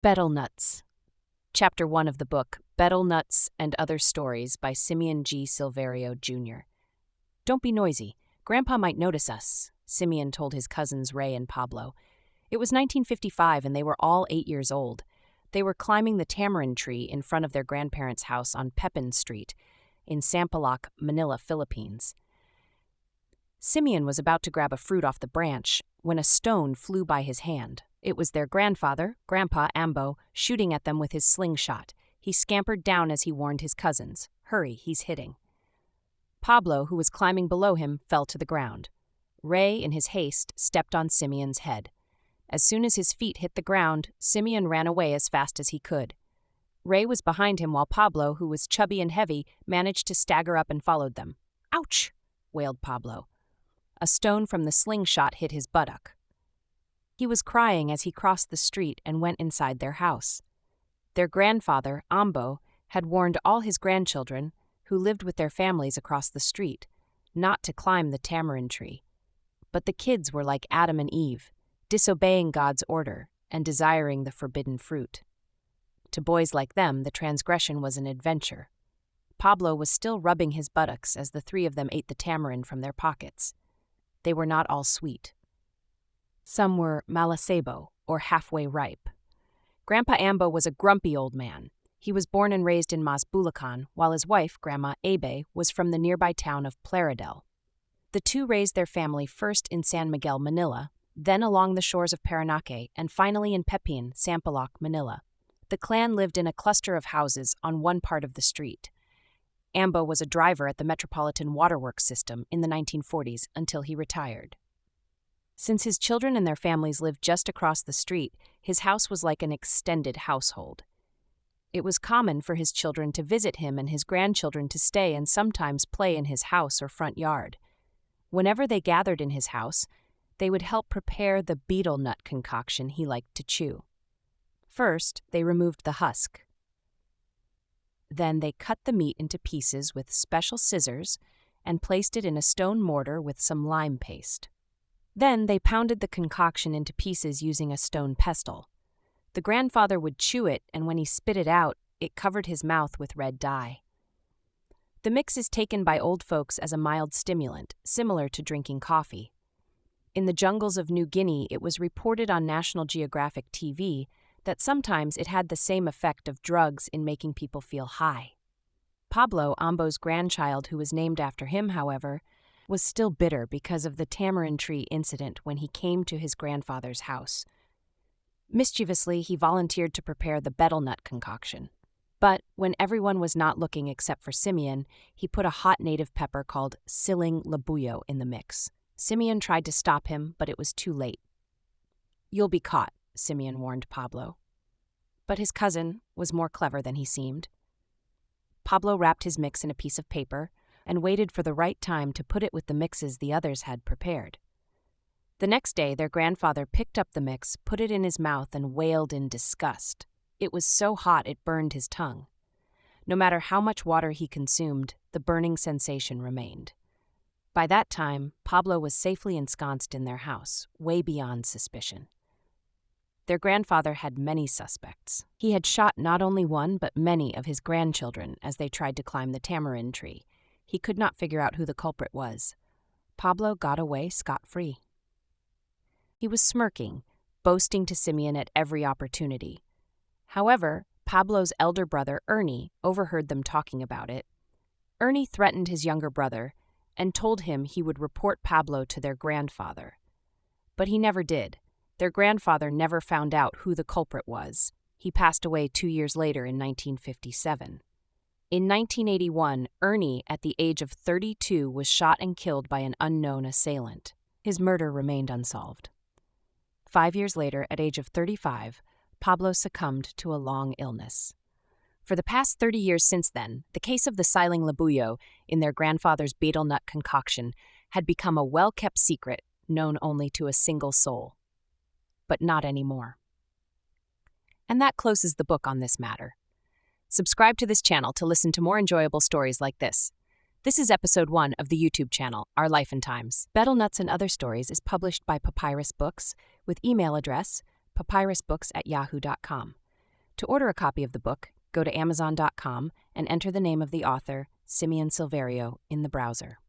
Betel Nuts. Chapter 1 of the book, Betel Nuts and Other Stories by Simeon G. Silverio, Jr. Don't be noisy. Grandpa might notice us, Simeon told his cousins Ray and Pablo. It was 1955 and they were all 8 years old. They were climbing the tamarind tree in front of their grandparents' house on Pepin Street in Sampaloc, Manila, Philippines. Simeon was about to grab a fruit off the branch when a stone flew by his hand. It was their grandfather, Grandpa Ambo, shooting at them with his slingshot. He scampered down as he warned his cousins, "Hurry, he's hitting." Pablo, who was climbing below him, fell to the ground. Ray, in his haste, stepped on Simeon's head. As soon as his feet hit the ground, Simeon ran away as fast as he could. Ray was behind him while Pablo, who was chubby and heavy, managed to stagger up and followed them. "Ouch!" wailed Pablo. A stone from the slingshot hit his buttock. He was crying as he crossed the street and went inside their house. Their grandfather, Ambo, had warned all his grandchildren, who lived with their families across the street, not to climb the tamarind tree. But the kids were like Adam and Eve, disobeying God's order and desiring the forbidden fruit. To boys like them, the transgression was an adventure. Pablo was still rubbing his buttocks as the three of them ate the tamarind from their pockets. They were not all sweet. Some were malasebo, or halfway ripe. Grandpa Ambo was a grumpy old man. He was born and raised in Masbulacan, while his wife, Grandma Abe, was from the nearby town of Plaridel. The two raised their family first in San Miguel, Manila, then along the shores of Paranaque, and finally in Pepin, Sampaloc, Manila. The clan lived in a cluster of houses on one part of the street. Ambo was a driver at the Metropolitan Waterworks system in the 1940s until he retired. Since his children and their families lived just across the street, his house was like an extended household. It was common for his children to visit him and his grandchildren to stay and sometimes play in his house or front yard. Whenever they gathered in his house, they would help prepare the betel nut concoction he liked to chew. First, they removed the husk. Then they cut the meat into pieces with special scissors and placed it in a stone mortar with some lime paste. Then they pounded the concoction into pieces using a stone pestle. The grandfather would chew it, and when he spit it out, it covered his mouth with red dye. The mix is taken by old folks as a mild stimulant, similar to drinking coffee. In the jungles of New Guinea, it was reported on National Geographic TV that sometimes it had the same effect of drugs in making people feel high. Pablo, Ambo's grandchild, who was named after him, however, was still bitter because of the tamarind tree incident when he came to his grandfather's house. Mischievously, he volunteered to prepare the betel nut concoction. But when everyone was not looking except for Simeon, he put a hot native pepper called siling labuyo in the mix. Simeon tried to stop him, but it was too late. "You'll be caught," Simeon warned Pablo. But his cousin was more clever than he seemed. Pablo wrapped his mix in a piece of paper and waited for the right time to put it with the mixes the others had prepared. The next day, their grandfather picked up the mix, put it in his mouth, and wailed in disgust. It was so hot it burned his tongue. No matter how much water he consumed, the burning sensation remained. By that time, Pablo was safely ensconced in their house, way beyond suspicion. Their grandfather had many suspects. He had shot not only one but many of his grandchildren as they tried to climb the tamarind tree. He could not figure out who the culprit was. Pablo got away scot-free. He was smirking, boasting to Simeon at every opportunity. However, Pablo's elder brother, Ernie, overheard them talking about it. Ernie threatened his younger brother and told him he would report Pablo to their grandfather. But he never did. Their grandfather never found out who the culprit was. He passed away 2 years later in 1957. In 1981, Ernie, at the age of 32, was shot and killed by an unknown assailant. His murder remained unsolved. 5 years later, at age of 35, Pablo succumbed to a long illness. For the past 30 years since then, the case of the siling labuyo in their grandfather's betel nut concoction had become a well-kept secret known only to a single soul. But not anymore. And that closes the book on this matter. Subscribe to this channel to listen to more enjoyable stories like this. This is episode 1 of the YouTube channel, Our Life and Times. Betel Nuts and Other Stories is published by Papyrus Books with email address papyrusbooks@yahoo.com. To order a copy of the book, go to Amazon.com and enter the name of the author, Simeon Silverio, in the browser.